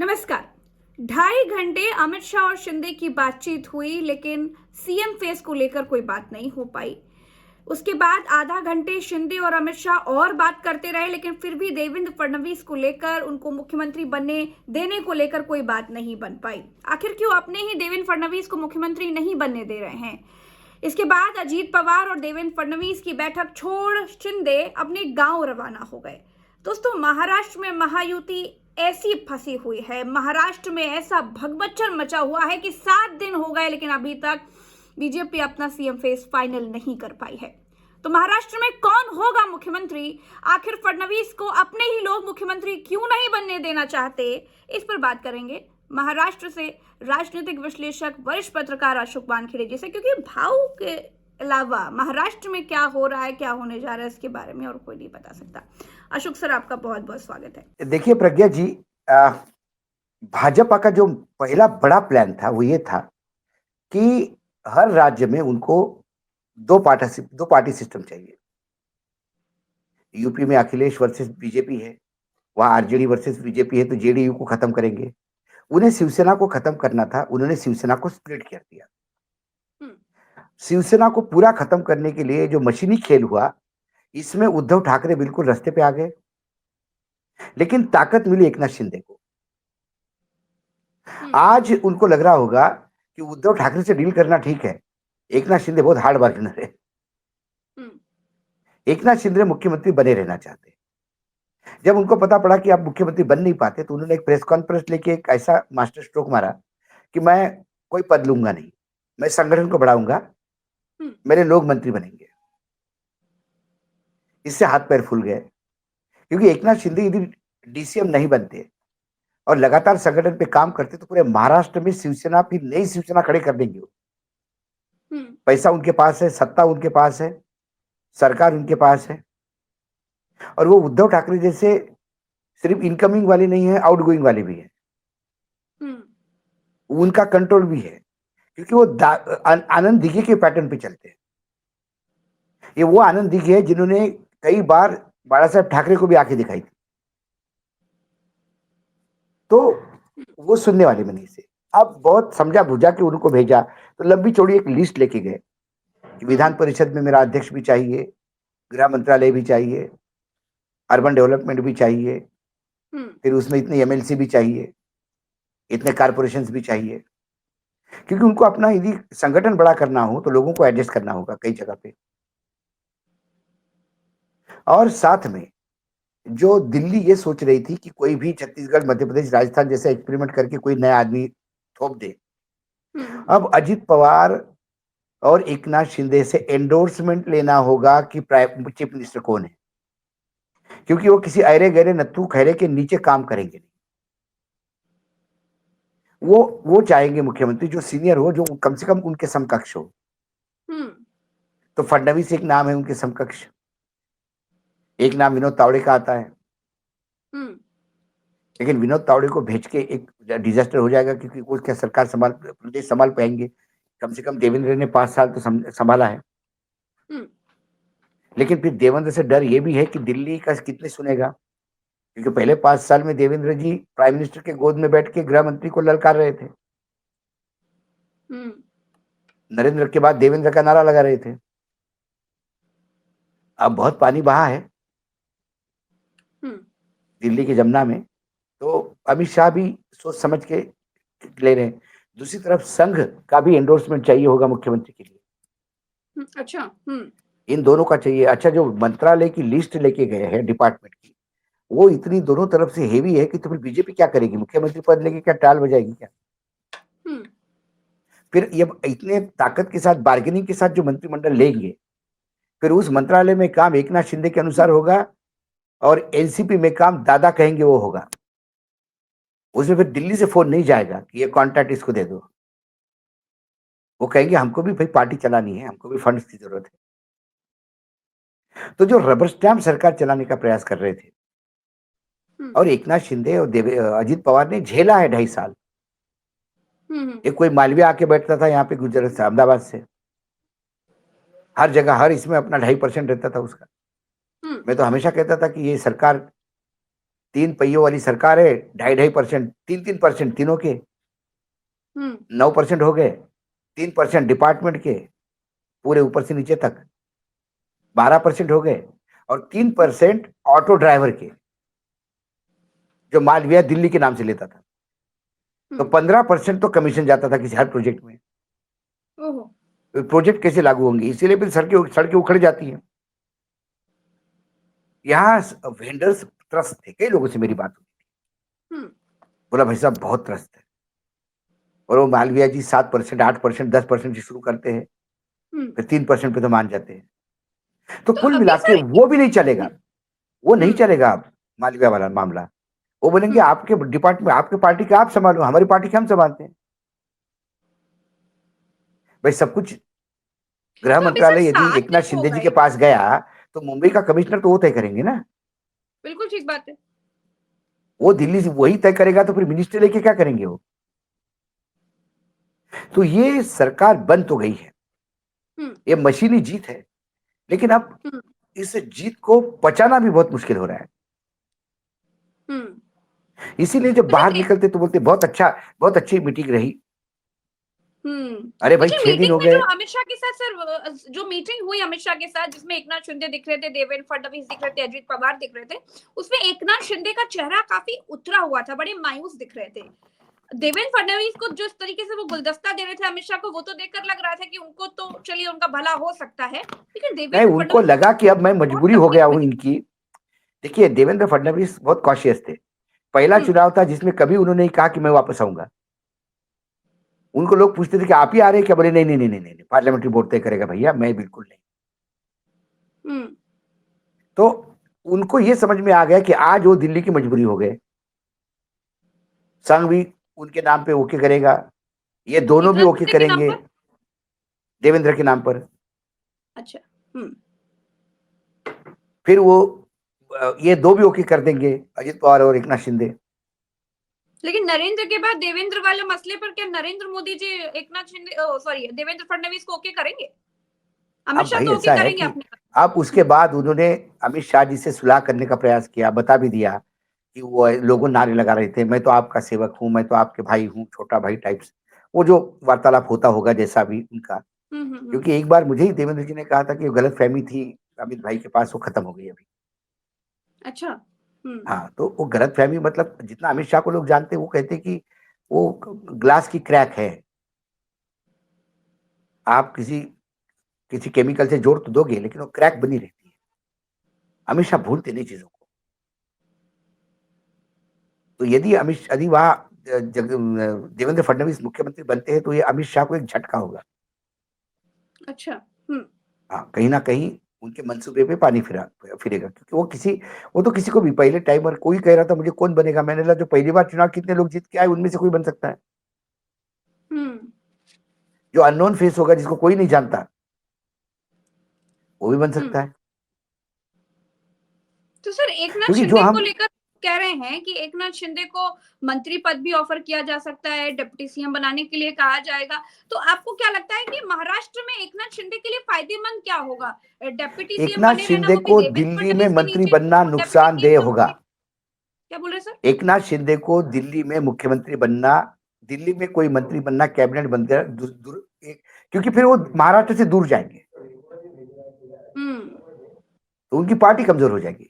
नमस्कार। 2.5 घंटे अमित शाह और शिंदे की बातचीत हुई, लेकिन सीएम फेस को लेकर कोई बात नहीं हो पाई। उसके बाद आधा घंटे शिंदे और अमित शाह और बात करते रहे, लेकिन फिर भी देवेंद्र फडणवीस को लेकर, उनको मुख्यमंत्री बनने देने को लेकर कोई बात नहीं बन पाई। आखिर क्यों अपने ही देवेंद्र फडणवीस को मुख्यमंत्री नहीं बनने दे रहे हैं? इसके बाद अजीत पवार और देवेंद्र फडणवीस की बैठक छोड़ शिंदे अपने गांव रवाना हो गए। दोस्तों, महाराष्ट्र में महायुति ऐसी फंसी हुई है, महाराष्ट्र में ऐसा भगबच्चर मचा हुआ है कि 7 दिन हो गए, लेकिन अभी तक बीजेपी अपना सीएम फेस फाइनल नहीं कर पाई है। तो महाराष्ट्र में कौन होगा मुख्यमंत्री? आखिर फडणवीस को अपने ही लोग मुख्यमंत्री क्यों नहीं बनने देना चाहते? इस पर बात करेंगे महाराष्ट्र से राजनीतिक विश्लेषक वरिष्ठ पत्रकार अशोक वानखेड़े जी से, क्योंकि भाव के अलावा महाराष्ट्र में क्या हो रहा है, क्या होने जा रहा है, इसके बारे में और कोई नहीं बता सकता। अशोक सर, आपका बहुत बहुत स्वागत है। देखिए प्रज्ञा जी, भाजपा का जो पहला बड़ा प्लान था वो ये था कि हर राज्य में उनको दो पार्टी सिस्टम चाहिए। यूपी में अखिलेश वर्सेस बीजेपी है, वहां आरजेडी वर्सेस बीजेपी है, तो जेडीयू को खत्म करेंगे। उन्हें शिवसेना को खत्म करना था, उन्होंने शिवसेना को स्प्लिट कर दिया। हम्म। शिवसेना को पूरा खत्म करने के लिए जो मशीनी खेल हुआ, इसमें उद्धव ठाकरे बिल्कुल रास्ते पे आ गए, लेकिन ताकत मिली एकनाथ शिंदे को। आज उनको लग रहा होगा कि उद्धव ठाकरे से डील करना ठीक है, एकनाथ शिंदे बहुत हार्ड बार्गेनर है। एकनाथ शिंदे मुख्यमंत्री बने रहना चाहते हैं। जब उनको पता पड़ा कि आप मुख्यमंत्री बन नहीं पाते, तो उन्होंने एक प्रेस कॉन्फ्रेंस लेके एक ऐसा मास्टर स्ट्रोक मारा कि मैं कोई पद लूंगा नहीं, मैं संगठन को बढ़ाऊंगा, मेरे लोग मंत्री बनेंगे। इससे हाथ पैर फूल गए, क्योंकि एकनाथ शिंदे यदि डीसीएम नहीं बनते और लगातार संगठन पे काम करते, तो पूरे महाराष्ट्र में शिवसेना, फिर नई शिवसेना खड़े कर देंगे। पैसा उनके पास है, सत्ता उनके पास है, सरकार उनके पास है, और वो उद्धव ठाकरे जैसे सिर्फ इनकमिंग वाले नहीं है, आउटगोइंग वाले भी है। उनका कंट्रोल भी है, क्योंकि वो आनंद दिघे के पैटर्न पे चलते हैं। ये वो आनंद दिघे है जिन्होंने कई बार बाला साहब ठाकरे को भी आंखें दिखाई थी, तो वो सुनने वाले में नहीं से। अब बहुत समझा बुझा के उनको भेजा, तो लंबी चौड़ी एक लिस्ट लेके गए कि विधान परिषद में मेरा अध्यक्ष भी चाहिए, गृह मंत्रालय भी चाहिए, अर्बन डेवलपमेंट भी चाहिए, फिर उसमें इतने एमएलसी भी चाहिए, इतने कारपोरेशन भी चाहिए, क्योंकि उनको अपना यदि संगठन बड़ा करना हो तो लोगों को एडजस्ट करना होगा कई जगह पे। और साथ में जो दिल्ली ये सोच रही थी कि कोई भी छत्तीसगढ़, मध्य प्रदेश, राजस्थान जैसे एक्सपेरिमेंट करके कोई नया आदमी थोप दे, अब अजित पवार और एकनाथ शिंदे से एंडोर्समेंट लेना होगा कि चीफ मिनिस्टर कौन है, क्योंकि वो किसी अरे गहरे नत्थू खैरे के नीचे काम करेंगे नहीं। वो चाहेंगे मुख्यमंत्री जो सीनियर हो, जो कम से कम उनके समकक्ष हो। तो फडणवीस एक नाम है उनके समकक्ष, एक नाम विनोद तावड़े का आता है, लेकिन विनोद तावड़े को भेज के एक डिजास्टर हो जाएगा, क्योंकि वो क्या सरकार प्रदेश संभाल पाएंगे? कम से कम देवेंद्र ने 5 साल तो संभाला है। लेकिन फिर देवेंद्र से डर ये भी है कि दिल्ली का कितने सुनेगा, क्योंकि पहले 5 साल में देवेंद्र जी प्राइम मिनिस्टर के गोद में बैठ के गृह मंत्री को ललकार रहे थे, नरेंद्र के बाद देवेंद्र का नारा लगा रहे थे। अब बहुत पानी बहा है दिल्ली के जमुना में, तो अमित शाह भी सोच समझ के ले रहे हैं। दूसरी तरफ संघ का भी एंडोर्समेंट चाहिए होगा मुख्यमंत्री के लिए। अच्छा। इन दोनों का चाहिए। अच्छा, जो मंत्रालय की लिस्ट लेके गए हैं डिपार्टमेंट की, वो इतनी दोनों तरफ से हेवी है कि तो फिर बीजेपी क्या करेगी? मुख्यमंत्री पद लेके क्या टाल बजाएगी क्या? फिर ये इतने ताकत के साथ, बार्गेनिंग के साथ जो मंत्रिमंडल लेंगे, फिर उस मंत्रालय में काम एकनाथ शिंदे के अनुसार होगा, और एनसीपी में काम दादा कहेंगे वो होगा। उसमें फिर दिल्ली से फोन नहीं जाएगा कि ये कॉन्ट्रैक्ट इसको दे दो। वो कहेंगे हमको भी भाई पार्टी चलानी है, हमको भी फंड्स की जरूरत है। तो जो रबर स्टैम्प सरकार चलाने का प्रयास कर रहे थे, और एकनाथ शिंदे और अजित पवार ने झेला है 2.5 साल। एक कोई मालवीय आके बैठता था यहाँ पे गुजरात से, अहमदाबाद से, हर जगह हर इसमें अपना 2.5% रहता था उसका। मैं तो हमेशा कहता था कि ये सरकार 3 पहियों वाली सरकार है, 2.5% 3% तीनों के, 9% हो गए, 3% डिपार्टमेंट के, पूरे ऊपर से नीचे तक 12% हो गए, और 3% ऑटो ड्राइवर के, जो मालविया दिल्ली के नाम से लेता था। तो 15% तो कमीशन जाता था किसी हर प्रोजेक्ट में। ओहो। प्रोजेक्ट कैसे लागू होंगे? इसीलिए फिर सड़कें उखड़ जाती हैं। यहाँ वेंडर्स त्रस्त थे, कई लोगों से मेरी बात हुई, बोला भाई साहब बहुत त्रस्त है, और वो मालविया जी 7%, 8%, 10% से शुरू करते हैं, फिर 3% पे तो मान जाते हैं। तो तो कुल अभी मिला के सर वो भी नहीं चलेगा, वो नहीं हम्म, चलेगा अब मालविया वाला मामला। वो बोलेंगे हम्म, आपके डिपार्टमेंट, आपके पार्टी का आप संभालो, हमारी पार्टी के हम संभालते हैं। भाई सब कुछ गृह तो अभी सर मंत्रालय यदि 7 एकनाथ दिन हो शिंदे जी के गए। पास गया, तो मुंबई का कमिश्नर तो वो तय करेंगे ना। बिल्कुल ठीक बात है। वो दिल्ली से वही तय करेगा, तो फिर मिनिस्टर लेके क्या करेंगे वो? तो ये सरकार बन तो गई है, हम्म, ये मशीनी जीत है, लेकिन अब हम्म, इस जीत को पचाना भी बहुत मुश्किल हो रहा है। हम्म। इसीलिए जब तो बाहर जैसे निकलते तो बोलते बहुत अच्छा, बहुत अच्छी मीटिंग रही। अरे भाई अच्छा, 6 दिन मीटिंग हो में गए। जो अमित शाह के साथ सर जो मीटिंग हुई अमित शाह के साथ, जिसमें एकनाथ शिंदे दिख रहे थे, देवेंद्र फडणवीस दिख रहे थे, अजित पवार दिख रहे थे, उसमें एकनाथ शिंदे का चेहरा काफी उतरा हुआ था, बड़े मायूस दिख रहे थे। देवेंद्र फडणवीस को जिस तरीके से वो गुलदस्ता दे रहे थे अमित शाह को, वो तो देखकर लग रहा था कि उनको तो चलिए उनका भला हो सकता है, लेकिन नहीं, देवेंद्र उनको फडणवीस लगा कि अब मैं को बहुत मजबूरी हो गया तकलीफ हूं हुई। इनकी। देखिए देवेंद्र फडणवीस बहुत कॉशियस थे। पहला हम्म, चुनाव था जिसमें कभी उन्होंने नहीं कहा कि मैं वापस आऊंगा। उनको लोग पूछते थे कि आप ही आ रहे हैं क्या? बोले नहीं नहीं नहीं नहीं नहीं, पार्लियामेंट्री बोर्ड तय करेगा भैया, मैं बिल्कुल नहीं। हम्म, तो उनको ये समझ में आ गया कि आज वो दिल्ली की मजबूरी हो गए। संघ भी उनके नाम पे ओके करेगा, ये दोनों भी एकनाथ ओके शिंदे के नाम करेंगे पर। देवेंद्र के नाम पर। अच्छा। हम्म। फिर वो ये दो भी ओके कर देंगे, अजित पवार और एकनाथ शिंदे। लेकिन नरेंद्र के बाद देवेंद्र वाले मसले पर क्या नरेंद्र मोदी जी एकनाथ शिंदे, सॉरी, देवेंद्र फडणवीस को ओके करेंगे? अमित अब शाह भाई तो ओके ऐसा है करेंगे कि अपने आप। अब उसके बाद उन्होंने अमित शाह जी से सुलह करने का प्रयास किया, बता भी दिया कि वो लोगों नारे लगा रहे थे, मैं तो आपका सेवक हूं, मैं तो आपके भाई हूँ, छोटा भाई टाइप्स। वो जो वार्तालाप होता होगा जैसा भी उनका, हम्म। क्योंकि एक बार मुझे ही देवेंद्र जी ने कहा था कि गलत फहमी थी अमित भाई के पास, वो खत्म हो गई अभी। अच्छा। हम्म, हाँ, तो वो गलत फहमी मतलब जितना अमित शाह को लोग जानते हैं, वो कहते हैं कि वो ग्लास की क्रैक है। आप किसी किसी केमिकल से जोड़ तो दोगे, लेकिन वो क्रैक बनी रहती है। अमित शाह भूलते नहीं चीजों को। तो यदि वहां देवेंद्र फडणवीस मुख्यमंत्री बनते हैं, तो ये अमित शाह को एक झटका होगा। अच्छा। हम्म, हाँ, कहीं ना कहीं उनके मंसूबे पे पानी फिरेगा, क्योंकि वो तो किसी को भी पहले टाइम पर कोई कह रहा था मुझे कौन बनेगा, मैंने बोला जो पहली बार चुनाव कितने लोग जीत के आए उनमें से कोई बन सकता है। हम्म। जो अननोन फेस होगा, जिसको कोई नहीं जानता, वो भी बन हम्म। सकता है। तो सर एकनाथ क्योंकि जो शिंदे को हम लेकर कह रहे हैं कि एकनाथ शिंदे को मंत्री पद भी ऑफर किया जा सकता है, डिप्टी सीएम बनाने के लिए कहा जाएगा। तो आपको क्या लगता है कि महाराष्ट्र में एकनाथ शिंदे के लिए फायदेमंद क्या होगा? डिप्टी सीएम एकनाथ बने रहना, शिंदे वो भी को देवेंद्र दिल्ली में फडणवीस के मंत्री नीचे, बनना और डिप्टी नुकसानदेह सीएम होगा। क्या बोल रहे हैं सर? एकनाथ शिंदे को दिल्ली में मुख्यमंत्री बनना, दिल्ली में कोई मंत्री बनना, कैबिनेट बनना क्योंकि फिर वो महाराष्ट्र से दूर जाएंगे, हम्म, तो उनकी पार्टी कमजोर हो जाएगी।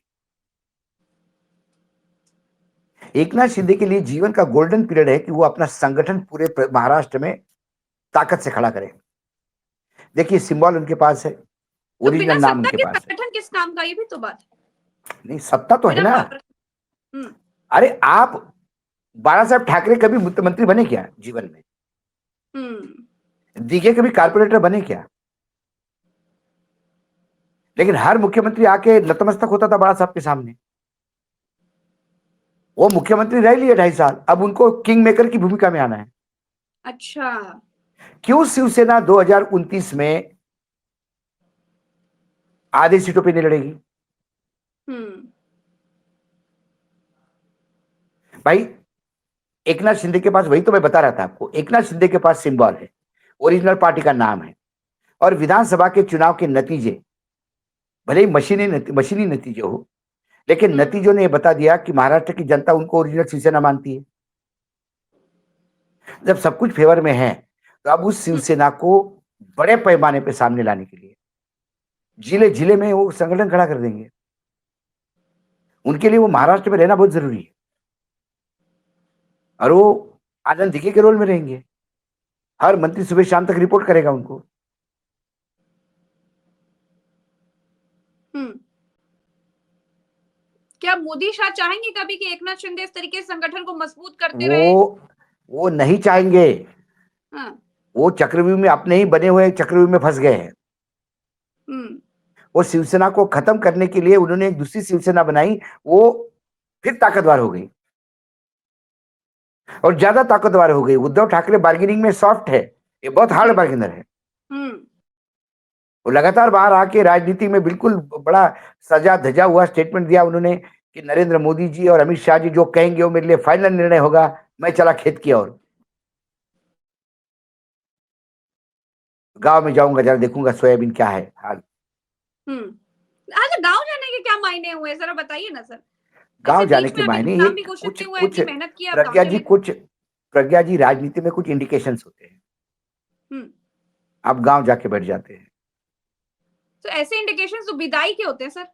एकनाथ शिंदे के लिए जीवन का गोल्डन पीरियड है कि वो अपना संगठन पूरे महाराष्ट्र में ताकत से खड़ा करें। देखिए सिंबल उनके पास है, तो ओरिजिनल बिना नाम सत्ता उनके के पास है। संगठन किस काम का, ये भी तो बात है। नहीं, सत्ता तो है बिना ना। पावर। हम्म, अरे आप बाला साहब ठाकरे कभी मुख्यमंत्री बने क्या जीवन में? हम्म, दीघे कभी कारपोरेटर बने क्या? लेकिन हर मुख्यमंत्री आके नतमस्तक होता था बाला साहब के सामने। वो मुख्यमंत्री रह लिए 2.5 साल, अब उनको किंग मेकर की भूमिका में आना है। अच्छा। क्यों शिवसेना 2029 में आधे सीटों पे नहीं लड़ेगी? हम्म, भाई एकनाथ शिंदे के पास, वही तो मैं बता रहा था आपको, एकनाथ शिंदे के पास सिंबल है, ओरिजिनल पार्टी का नाम है, और विधानसभा के चुनाव के नतीजे भले ही मशीनी नतीजे हो, लेकिन नतीजों ने ये बता दिया कि महाराष्ट्र की जनता उनको ओरिजिनल शिवसेना मानती है। जब सब कुछ फेवर में है, तो अब उस शिवसेना को बड़े पैमाने पे सामने लाने के लिए जिले जिले में वो संगठन खड़ा कर देंगे। उनके लिए वो महाराष्ट्र में रहना बहुत जरूरी है, और वो आनंद दिघे के रोल में रहेंगे। हर मंत्री सुबह शाम तक रिपोर्ट करेगा उनको। हम्म। क्या मोदी शाह चाहेंगे कभी कि एकनाथ शिंदे इस तरीके से संगठन को मजबूत करते रहे? वो नहीं चाहेंगे। हाँ। वो चक्रव्यूह में अपने ही बने हुए चक्रव्यूह में फंस गए हैं। हम्म। वो शिवसेना को खत्म करने के लिए उन्होंने एक दूसरी शिवसेना बनाई, वो फिर ताकतवर हो गई और ज्यादा ताकतवर हो गई। उद्धव ठाकरे बार्गेनिंग में सॉफ्ट है, ये बहुत हार्ड बार्गेनर है। हम्म। वो लगातार बाहर आके राजनीति में बिल्कुल बड़ा सजा धजा हुआ स्टेटमेंट दिया उन्होंने कि नरेंद्र मोदी जी और अमित शाह जी जो कहेंगे वो मेरे लिए फाइनल निर्णय होगा। मैं चला खेत की ओर, गांव में जाऊंगा, जरा देखूंगा सोयाबीन क्या है हाल। अच्छा, गांव जाने के क्या मायने हुए, जरा बताइए ना सर। गांव ऐसे जाने बीच के में अभी मायने ये नाम भी घोषित कुछ नहीं हुआ है कुछ कि मेहनत की, आप गांव प्रज्ञा जी, चले जाओ। कुछ प्रज्ञा जी, राजनीति में कुछ इंडिकेशंस होते हैं, हम्म। आप गांव जाके बैठ जाते हैं। तो ऐसे इंडिकेशंस तो विदाई के होते हैं सर,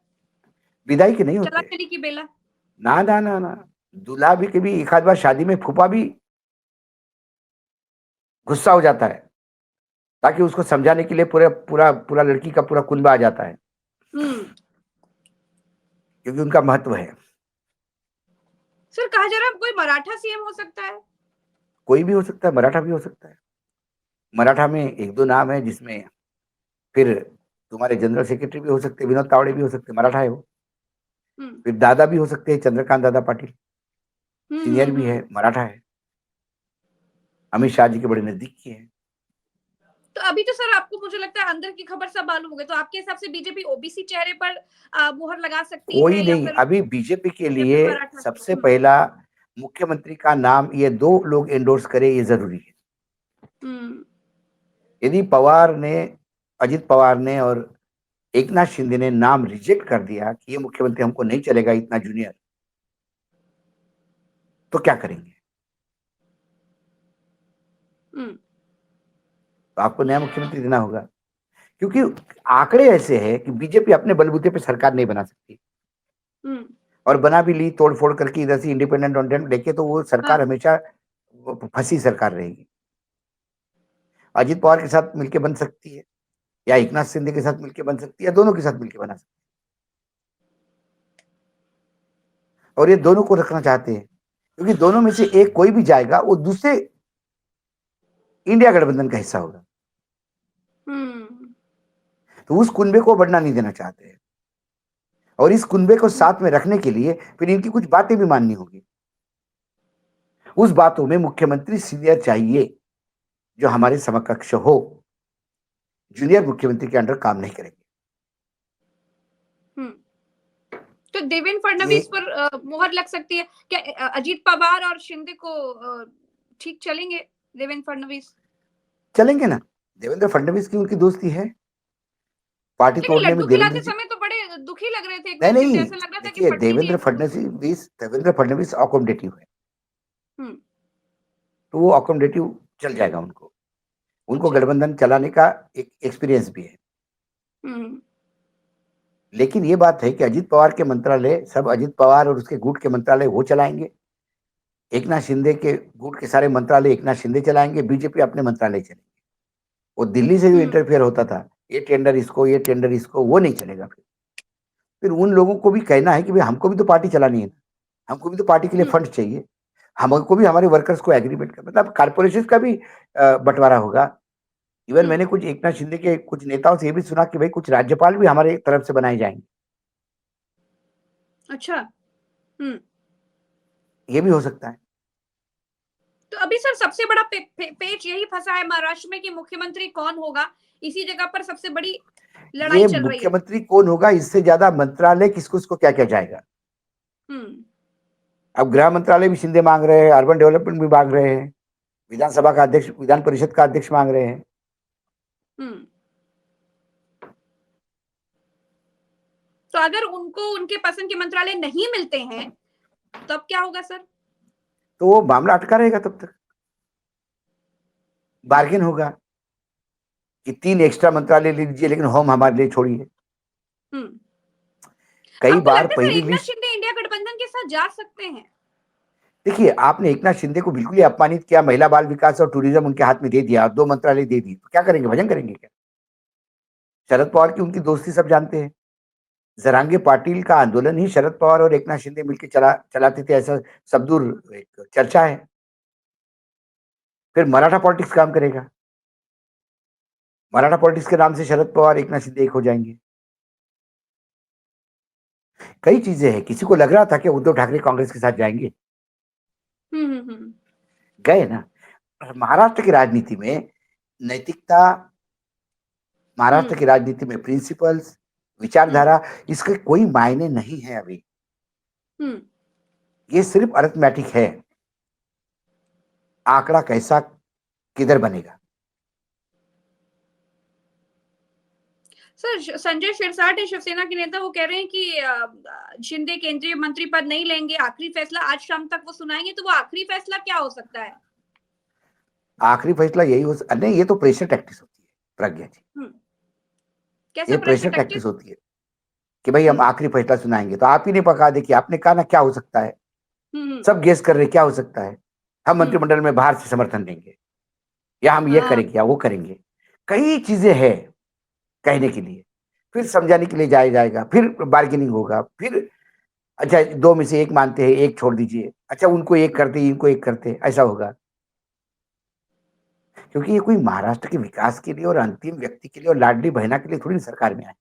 विदाई के नहीं चला होते। चली की बेला। ना ना ना ना, दूल्हा भी कभी एक आध बार शादी में फूफा भी गुस्सा हो जाता है, ताकि उसको समझाने के लिए पूरा पूरा पूरा लड़की का पूरा कुनबा आ जाता है, हम्म। क्योंकि उनका महत्व है। सर कहा जा रहा है कोई मराठा सीएम हो सकता है। कोई भी हो सकता है, मराठा भी हो सकता है। मराठा में एक दो नाम है जिसमें फिर तुम्हारे जनरल सेक्रेटरी भी हो सकते हैं, विनोद तावड़े भी हो सकते हैं, मराठा है वो। हम्म। फिर दादा भी हो सकते हैं, चंद्रकांत दादा पाटिल, सीनियर भी है, हम्म। मराठा है, अमित शाह जी के बड़े नजदीक की है। तो अभी तो सर आपको, मुझे लगता है अंदर की खबर सब मालूम हो गई, तो आपके हिसाब से बीजेपी ओबीसी चेहरे पर मुहर लगा सकती कोई है या नहीं, फिर अभी बीजेपी के या फिर लिए मराठा? सबसे पहला मुख्यमंत्री का नाम ये दो लोग एंडोर्स करे, ये जरूरी है। हम्म। यदि अजित पवार ने और एकनाथ शिंदे ने नाम रिजेक्ट कर दिया कि ये मुख्यमंत्री हमको नहीं चलेगा, इतना जूनियर, तो क्या करेंगे? हम्म। तो आपको नया मुख्यमंत्री देना होगा, क्योंकि आंकड़े ऐसे हैं कि बीजेपी अपने बलबूते पे सरकार नहीं बना सकती, हम्म। और बना भी ली तोड़ फोड़ करके इधर से इंडिपेंडेंट ऑनडेंट लेके, तो वो सरकार हाँ। हमेशा फंसी सरकार रहेगी। अजित पवार के साथ मिलकर बन सकती है, या एकनाथ शिंदे के साथ मिलकर बन सकती है, या दोनों के साथ मिलकर बना सकती है, और ये दोनों को रखना चाहते हैं, क्योंकि दोनों में से एक कोई भी जाएगा वो दूसरे इंडिया गठबंधन का हिस्सा होगा, हम्म। तो उस कुनबे को बढ़ना नहीं देना चाहते हैं। और इस कुनबे को साथ में रखने के लिए फिर इनकी कुछ बातें भी माननी होगी। उस बातों में मुख्यमंत्री सीनियर चाहिए, जो हमारे समकक्ष हो। जूनियर मुख्यमंत्री के अंडर काम नहीं करेंगे। हम्म। तो देवेंद्र ये फडणवीस पर मुहर लग सकती है क्या? अजीत पवार और शिंदे को ठीक चलेंगे देवेंद्र फडणवीस? चलेंगे ना, देवेंद्र फडणवीस की उनकी दोस्ती है, पार्टी लेकिन तोड़ने में लड्डू देवेंद्र खिलाते जी। समय तो बड़े दुखी लग रहे थे नहीं एकनाथ शिंदे, नहीं, ऐसा लग रहा था कि देखिए, फटने नहीं है दोनों। देवेंद्र फडणवीस अकोमोडेटिव है, हम्म। तो वो अकोमोडेटिव चल जाएगा उनको। उनको अच्छा। गठबंधन चलाने का एक एक्सपीरियंस भी है। हम्म। लेकिन ये बात है कि अजित पवार के मंत्रालय सब अजित पवार और उसके गुट के मंत्रालय वो चलाएंगे, एकनाथ शिंदे के गुट के सारे मंत्रालय एकनाथ शिंदे चलाएंगे, बीजेपी अपने मंत्रालय चलेंगे। वो दिल्ली से जो हम्म। इंटरफेयर होता था, ये टेंडर इसको, ये टेंडर इसको, वो नहीं चलेगा। फिर उन लोगों को भी कहना है कि भाई हमको भी तो पार्टी चलानी है ना, हमको भी तो पार्टी के लिए हम्म। फंड चाहिए, हमको भी हमारे वर्कर्स को एग्रीमेंट का मतलब कारपोरेशन का भी बंटवारा होगा। इवन हम्म। मैंने कुछ एकनाथ शिंदे के कुछ नेताओं से ये भी सुना कि भाई कुछ राज्यपाल भी हमारे तरफ से बनाए जाएंगे। अच्छा। हम्म। ये भी हो सकता है। तो अभी सर सबसे बड़ा पेच यही फंसा है महाराष्ट्र में कि मुख्यमंत्री कौन होगा, इसी जगह पर सबसे बड़ी लड़ाई ये चल रही है। मुख्यमंत्री कौन होगा, इससे ज्यादा मंत्रालय किसको किसको क्या क्या जाएगा। हम्म। अब गृह मंत्रालय भी शिंदे मांग रहे हैं, अर्बन डेवलपमेंट भी मांग रहे हैं, विधानसभा का अध्यक्ष, विधान परिषद का अध्यक्ष मांग रहे हैं। हम्म। तो अगर उनको उनके पसंद के मंत्रालय नहीं मिलते हैं तब क्या होगा सर? तो वो मामला अटका रहेगा, तब तक बार्गेन होगा कि 3 एक्स्ट्रा मंत्रालय ले लीजिए, लेकिन होम हमारे लिए छोड़िए। हम्म। कई आपको बार लगता है सर पहली एकनाथ लिस्ट, शिंदे इंडिया गठबंधन के साथ जा सकते हैं? देखिए, आपने एकनाथ शिंदे को बिल्कुल ही अपमानित किया, महिला बाल विकास और टूरिज्म उनके हाथ में दे दिया, 2 मंत्रालय दे दिए, तो क्या करेंगे, भजन करेंगे क्या? शरद पवार की उनकी दोस्ती सब जानते हैं। जरांगे पाटिल का आंदोलन ही शरद पवार और एकनाथ शिंदे मिलकर चलाते थे, ऐसा सब दूर एक चर्चा है। फिर मराठा पॉलिटिक्स काम करेगा, मराठा पॉलिटिक्स के नाम से शरद पवार एकनाथ शिंदे एक हो जाएंगे। कई चीजें हैं, किसी को लग रहा था कि उद्धव ठाकरे कांग्रेस के साथ जाएंगे, हम्म। गए ना। महाराष्ट्र की राजनीति में नैतिकता, महाराष्ट्र की राजनीति में प्रिंसिपल्स, विचारधारा, इसके कोई मायने नहीं है अभी। हम्म। ये सिर्फ अरिथमेटिक है, आंकड़ा कैसा किधर बनेगा। सर संजय शिरसाट है शिवसेना के नेता, वो कह रहे हैं कि शिंदे केंद्रीय मंत्री पद नहीं लेंगे, आखिरी फैसला आज शाम तक वो सुनाएंगे। तो वो आखिरी फैसला क्या हो सकता है? आखिरी फैसला यही हो नहीं, ये तो प्रेशर टैक्टिस होती है प्रज्ञा जी, कैसा ये प्रेशर प्रेशर टैक्टिस? टैक्टिस होती है कि भाई हम आखिरी फैसला सुनाएंगे, तो आप ही ने पका देखिए, आपने कहा ना क्या हो सकता है, हम्म। सब गेस कर रहे क्या हो सकता है। हम हम्म। मंत्रिमंडल में बाहर से समर्थन देंगे, या हम ये हाँ। करेंगे या वो करेंगे, कई चीजें हैं कहने के लिए। फिर समझाने के लिए जाया जाएगा, फिर बार्गेनिंग होगा, फिर अच्छा 2 में से 1 मानते हैं, 1 छोड़ दीजिए, अच्छा उनको 1 करते, इनको 1 करते, ऐसा होगा। क्योंकि ये कोई महाराष्ट्र के विकास के लिए और अंतिम व्यक्ति के लिए और लाडली बहना के लिए थोड़ी सरकार में आए,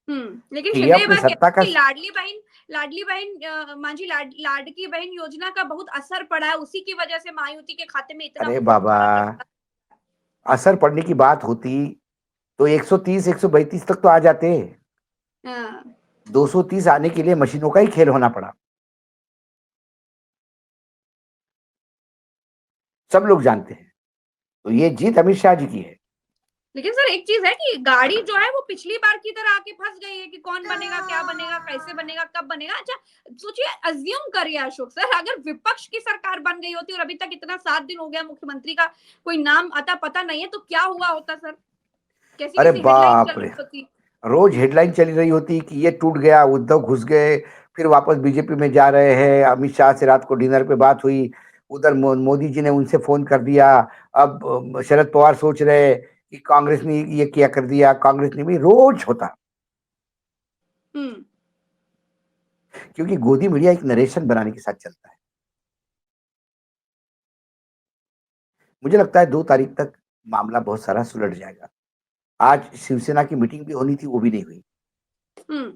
लेकिन कि ये शिंदे ये अपनी बात सत्ता कहते का। हैं कि लाडली बहन मांझी लाडकी बहन योजना का बहुत असर पड़ा है, उसी की वजह से महायुति के खाते में इतना अरे बाबा, असर पड़ने की बात होती तो 130 132 तक तो आ जाते, हाँ। 230 आने के लिए मशीनों का ही खेल होना पड़ा। सब लोग जानते हैं, तो ये जीत अमित शाह जी की है। लेकिन सर एक चीज है कि गाड़ी जो है वो पिछली बार की तरह आके फंस गई है कि कौन बनेगा, क्या बनेगा, कैसे बनेगा, कब बनेगा। अच्छा सोचिए, अज्यूम करिए अशोक सर, अगर विपक्ष की सरकार बन गई होती और अभी तक इतना 7 दिन हो गया मुख्यमंत्री का कोई नाम आता पता नहीं है, तो क्या हुआ होता सर? कैसी अरे कैसी हेडलाइन बाप चल रे, रही होती। रोज हेडलाइन चली रही होती कि ये टूट गया, उद्धव घुस गए, फिर वापस बीजेपी में जा रहे हैं, अमित शाह से रात को डिनर पे बात हुई, उधर मोदी जी ने उनसे फोन कर दिया। अब शरद पवार सोच रहे कि कांग्रेस ने ये किया कर दिया, कांग्रेस ने भी, रोज होता। हम्म। क्योंकि गोदी मीडिया एक नरेशन बनाने के साथ चलता है। मुझे लगता है 2 तारीख तक मामला बहुत सारा सुलझ जाएगा। आज शिवसेना की मीटिंग भी होनी थी, वो भी नहीं हुई। हम्म।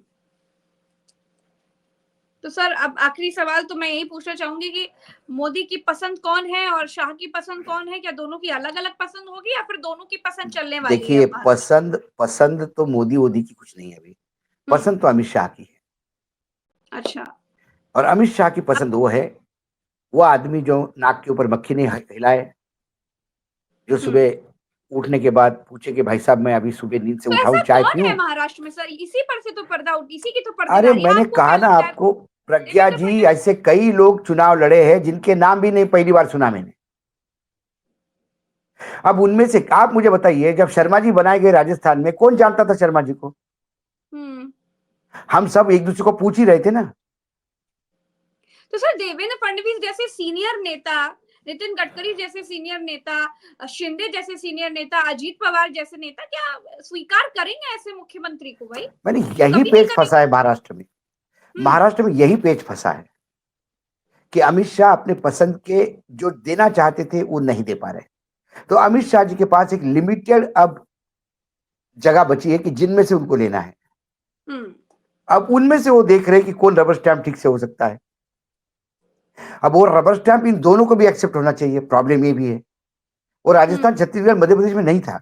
तो सर अब आखिरी सवाल तो मैं यही पूछना चाहूंगी कि मोदी की पसंद कौन है और शाह की पसंद कौन है? क्या दोनों की अलग अलग पसंद होगी या फिर दोनों की पसंद चलने वाली है देखिए, अब महाराष्ट्र? पसंद पसंद तो मोदी वोदी की कुछ नहीं है अभी, हम्म। पसंद तो अमित शाह की है। अच्छा। और अमित शाह की पसंद वो है, वो आदमी जो नाक के ऊपर मक्खी नहीं हिलाए, जो हम्म। सुबह उठने के बाद पूछे कि भाई साहब मैं अभी सुबह नींद से तो उठा हूं, ऐसा चाय कौन है पीऊं। महाराष्ट्र में सर? इसी पर से तो पर्दा उठ, इसी की तो अरे पर्देदारी है। मैंने आपको कहा क्या ना लगता है? आपको, प्रज्ञा देवेंद्र जी, फडणवीस। ऐसे कई लोग चुनाव लड़े हैं जिनके नाम भी नहीं पहली बार सुना मैंने। अब उनमें से आप मुझे बताइए, जब शर्मा जी बनाए गए राजस्थान में, कौन जानता था शर्मा जी को? हम्म। हम सब एक दूसरे को पूछ ही रहे थे ना। तो सर देवेंद्र फडणवीस जैसे सीनियर नेता, नितिन गडकरी जैसे सीनियर नेता, शिंदे जैसे सीनियर नेता, अजीत पवार जैसे नेता क्या स्वीकार करेंगे ऐसे मुख्यमंत्री को भाई? मैंने वो यही कभी नहीं पेच फंसा करेंगे। है महाराष्ट्र में। हम्म। महाराष्ट्र में यही पेच फंसा है कि अमित शाह अपने पसंद के जो देना चाहते थे वो नहीं दे पा रहे। तो अमित शाह जी के पास एक लिमिटेड अब जगह बची है कि जिनमें से उनको लेना है। हम्म। अब उनमें से वो देख रहे हैं कि कौन रबर स्टैंप ठीक से हो सकता है। अब वो रबर स्टैंप इन दोनों को भी एक्सेप्ट होना चाहिए, प्रॉब्लम ये भी है। और राजस्थान, हम्म। छत्तीसगढ़, मध्य प्रदेश में नहीं था,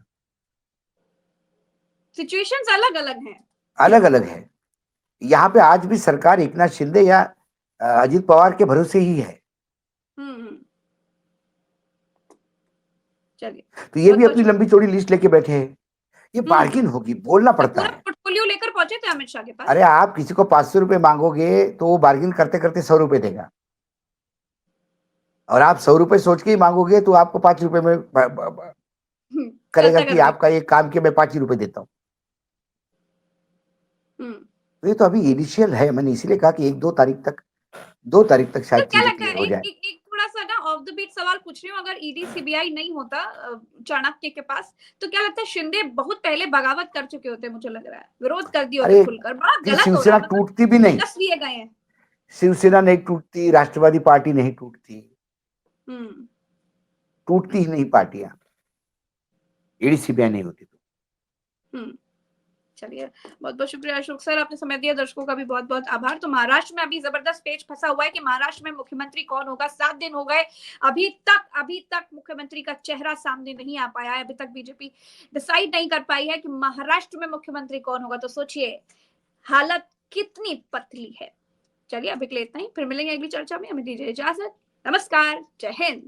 सिचुएशंस अलग अलग हैं। अलग अलग है। यहाँ पे आज भी सरकार एकनाथ शिंदे या अजीत पवार के भरोसे ही है। हम्म। चलिए। तो ये बहुत भी बहुत अपनी लंबी चौड़ी लिस्ट लेके बैठे हैं। ये हम्म। बार्गिन होगी, बोलना तो पड़ता पूरा है। पोर्टफोलियो लेकर पहुंचे थे अमित शाह के पास। अरे आप किसी को 500 रुपए मांगोगे तो वो बार्गेन करते करते 100 रुपए देगा, और आप 100 रुपए सोच के ही मांगोगे तो आपको 5 रुपए में करेगा करते कि करते। आपका ये काम किया, मैं 5 ही रुपए देता हूँ। हम्म। तो ये तो अभी इनिशियल है, मैंने इसीलिए कहा कि 2 तारीख तक तो शायद क्या चीजें लगता क्लियर है, हो एक जाए। एक, एक थोड़ा सा ना ऑफ द बीट सवाल पूछ रही हूँ, अगर ईडी सीबीआई नहीं होता चाणक्य के पास, तो क्या लगता है शिंदे बहुत पहले बगावत कर चुके होते, मुझे लग रहा है विरोध कर दिए होते अरे खुलकर। बड़ा कि गलत हो रहा शिवसेना है, मतलब टूटती भी नहीं, कस लिए गए हैं। शिवसेना नहीं टूटती, राष्ट्रवादी पार्टी नहीं टूटती, हम्म। टूटती ही नहीं पार्टियां, ईडी सीबीआई नहीं होती तो। हम्म। चलिए, बहुत बहुत शुक्रिया अशोक सर, आपने समय दिया। दर्शकों का भी बहुत बहुत आभार। तो महाराष्ट्र में अभी जबरदस्त पेच फंसा हुआ है कि महाराष्ट्र में मुख्यमंत्री कौन होगा। 7 दिन हो गए, अभी तक मुख्यमंत्री का चेहरा सामने नहीं आ पाया है। अभी तक बीजेपी डिसाइड नहीं कर पाई है कि महाराष्ट्र में मुख्यमंत्री कौन होगा। तो सोचिए हालत कितनी पतली है। चलिए अभी के लिए इतना ही, फिर मिलेंगे अगली चर्चा में। हमें दीजिए इजाजत। नमस्कार, जय हिंद।